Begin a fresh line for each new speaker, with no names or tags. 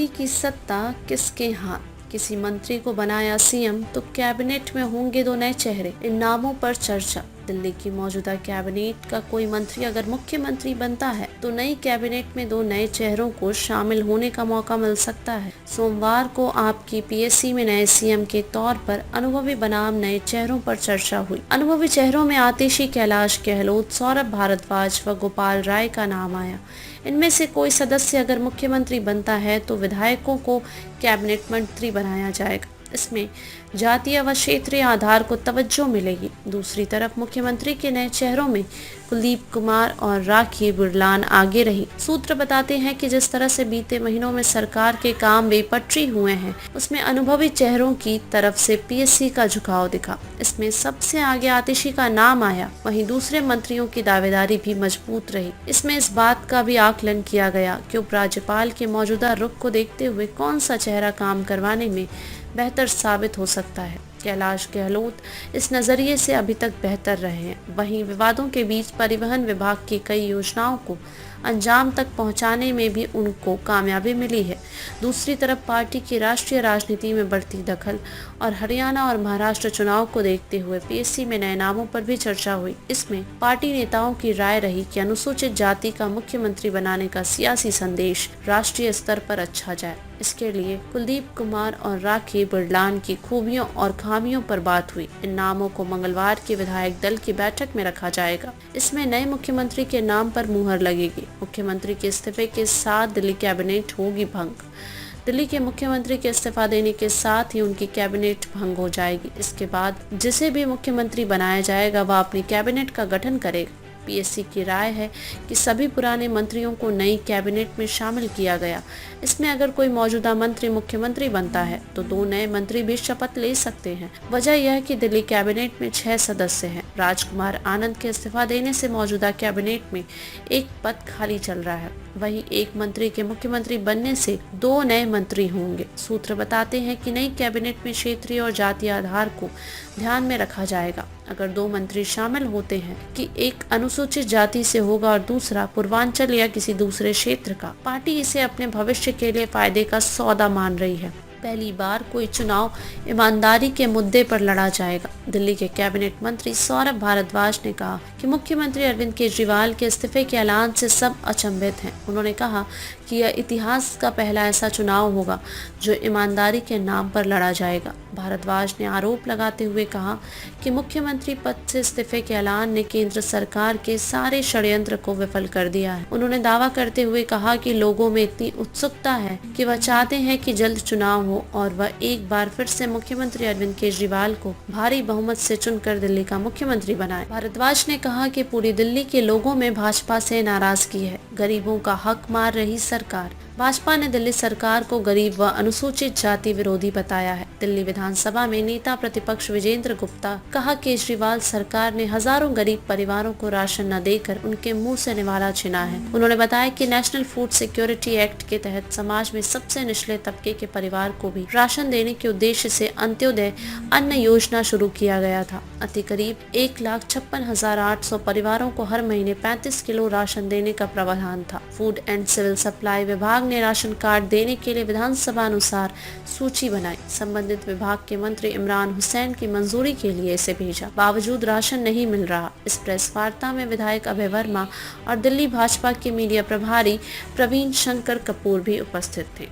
दिल्ली की सत्ता किसके हाथ? किसी मंत्री को बनाया सीएम तो कैबिनेट में होंगे दो नए चेहरे, इन नामों पर चर्चा। दिल्ली की मौजूदा कैबिनेट का कोई मंत्री अगर मुख्यमंत्री बनता है तो नई कैबिनेट में दो नए चेहरों को शामिल होने का मौका मिल सकता है। सोमवार को आपकी पीएससी में नए सीएम के तौर पर अनुभवी बनाम नए चेहरों पर चर्चा हुई। अनुभवी चेहरों में आतिशी, कैलाश गहलोत, सौरभ भारद्वाज व गोपाल राय का नाम आया। इनमें से कोई सदस्य अगर मुख्यमंत्री बनता है तो विधायकों को कैबिनेट मंत्री बनाया जाएगा। इसमें जातीय व क्षेत्रीय आधार को तवज्जो मिलेगी। दूसरी तरफ मुख्यमंत्री के नए चेहरों में कुलदीप कुमार और राखी बुरलान आगे रही। सूत्र बताते हैं कि जिस तरह से बीते महीनों में सरकार के काम बेपटरी हुए हैं, उसमें अनुभवी चेहरों की तरफ से पीएससी का झुकाव दिखा। इसमें सबसे आगे आतिशी का नाम आया, वहीं दूसरे मंत्रियों की दावेदारी भी मजबूत रही। इसमें इस बात का भी आकलन किया गया कि उपराज्यपाल के मौजूदा रुख को देखते हुए कौन सा चेहरा काम करवाने में बेहतर साबित हो सकता है। कैलाश गहलोत इस नजरिए से अभी तक बेहतर रहे हैं। वहीं विवादों के बीच परिवहन विभाग की कई योजनाओं को अंजाम तक पहुंचाने में भी उनको कामयाबी मिली है। दूसरी तरफ पार्टी की राष्ट्रीय राजनीति में बढ़ती दखल और हरियाणा और महाराष्ट्र चुनाव को देखते हुए पीएससी में नए नामों पर भी चर्चा हुई। इसमें पार्टी नेताओं की राय रही कि अनुसूचित जाति का मुख्यमंत्री बनाने का सियासी संदेश राष्ट्रीय स्तर पर अच्छा जाए। इसके लिए कुलदीप कुमार और राखी बुरलान की खूबियों और खामियों पर बात हुई। इन नामों को मंगलवार की विधायक दल की बैठक में रखा जाएगा। इसमें नए मुख्यमंत्री के नाम पर मुहर लगेगी। मुख्यमंत्री के इस्तीफे के साथ दिल्ली कैबिनेट होगी भंग। दिल्ली के मुख्यमंत्री के इस्तीफा देने के साथ ही उनकी कैबिनेट भंग हो जाएगी। इसके बाद जिसे भी मुख्यमंत्री बनाया जाएगा वह अपनी कैबिनेट का गठन करेगा। पीएससी की राय है कि सभी पुराने मंत्रियों को नई कैबिनेट में शामिल किया गया। इसमें अगर कोई मौजूदा मंत्री मुख्यमंत्री बनता है तो दो नए मंत्री भी शपथ ले सकते हैं। वजह यह है कि दिल्ली कैबिनेट में 6 सदस्य हैं। राजकुमार आनंद के इस्तीफा देने से मौजूदा कैबिनेट में एक पद खाली चल रहा है। वहीं एक मंत्री के मुख्यमंत्री बनने से दो नए मंत्री होंगे। सूत्र बताते हैं कि नई कैबिनेट में क्षेत्रीय और जातीय आधार को ध्यान में रखा जाएगा। अगर दो मंत्री शामिल होते हैं कि एक अनुसूचित जाति से होगा और दूसरा पूर्वांचल या किसी दूसरे क्षेत्र का, पार्टी इसे अपने भविष्य के लिए फायदे का सौदा मान रही है। पहली बार कोई चुनाव ईमानदारी के मुद्दे पर लड़ा जाएगा। दिल्ली के कैबिनेट मंत्री सौरभ भारद्वाज ने कहा कि मुख्यमंत्री अरविंद केजरीवाल के इस्तीफे के ऐलान से सब अचंभित हैं। उन्होंने कहा कि यह इतिहास का पहला ऐसा चुनाव होगा जो ईमानदारी के नाम पर लड़ा जाएगा। भारद्वाज ने आरोप लगाते हुए कहा कि मुख्यमंत्री पद से इस्तीफे के ऐलान ने केंद्र सरकार के सारे षड्यंत्र को विफल कर दिया है। उन्होंने दावा करते हुए कहा कि लोगों में इतनी उत्सुकता है कि वह चाहते हैं कि जल्द चुनाव हो और वह एक बार फिर से मुख्यमंत्री अरविंद केजरीवाल को भारी बहुमत से चुनकर दिल्ली का मुख्यमंत्री बनाए। भारद्वाज ने कहा कि पूरी दिल्ली के लोगों में भाजपा से नाराजगी है। गरीबों का हक मार रही सरकार। भाजपा ने दिल्ली सरकार को गरीब व अनुसूचित जाति विरोधी बताया है। दिल्ली विधानसभा में नेता प्रतिपक्ष विजेंद्र गुप्ता कहा केजरीवाल सरकार ने हजारों गरीब परिवारों को राशन न देकर उनके मुंह से निवाला छीना है। उन्होंने बताया कि नेशनल फूड सिक्योरिटी एक्ट के तहत समाज में सबसे निचले तबके के परिवार को भी राशन देने के उद्देश्य से अंत्योदय अन्न योजना शुरू किया गया था। अति करीब 1,56,800 परिवारों को हर महीने 35 किलो राशन देने का प्रावधान था। फूड एंड सिविल सप्लाई विभाग ने राशन कार्ड देने के लिए विधानसभा अनुसार सूची बनाई। संबंधित विभाग के मंत्री इमरान हुसैन की मंजूरी के लिए इसे भेजा, बावजूद राशन नहीं मिल रहा। इस प्रेस वार्ता में विधायक अभय वर्मा और दिल्ली भाजपा के मीडिया प्रभारी प्रवीण शंकर कपूर भी उपस्थित थे।